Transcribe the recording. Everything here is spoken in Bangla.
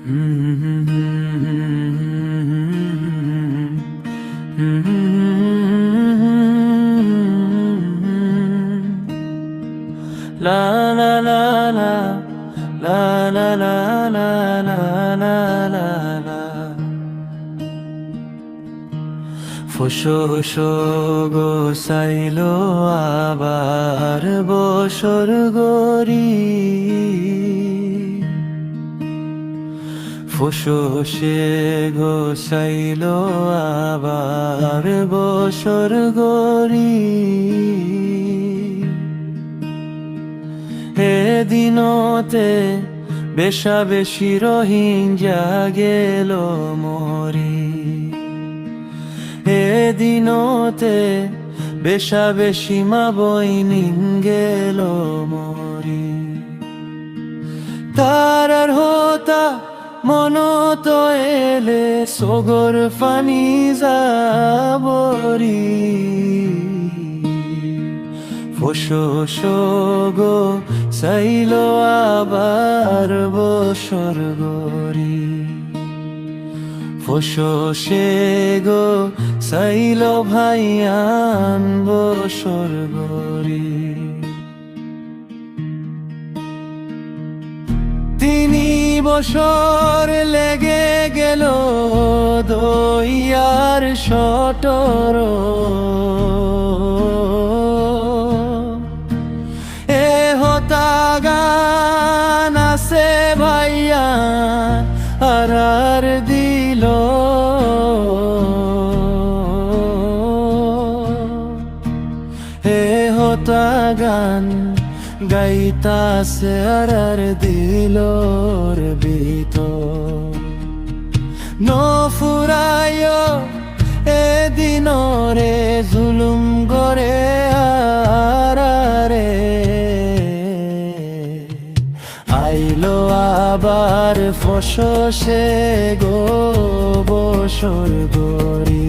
La la la la la la la la la la la la ফসো গো সাইলো আবার বসর গরি ফসো গো সাইলো আবার বসর গরি এদিনতে বেশা বেশি রোহিঙ্গা গেল মরি এদিনতে বেশা বেশি মা বইনিন গেল মরি তারার হতা মনত এলে সগর ফানি যাবরি ফসো গো সাইলো আবার বসর গরি ফসো গো সাইলো ভাইয়ান বসর গরি 3 বছর লেগে গেল দইয়ার সটর এ হতা গান আছে ভাইয়া আর দিল এ হতা গান গাইতাছে আর দিলর ভিতর নফুরায় এদিন রে জুলুম করে আরে আইলো আবার ফসে গো বসর গরি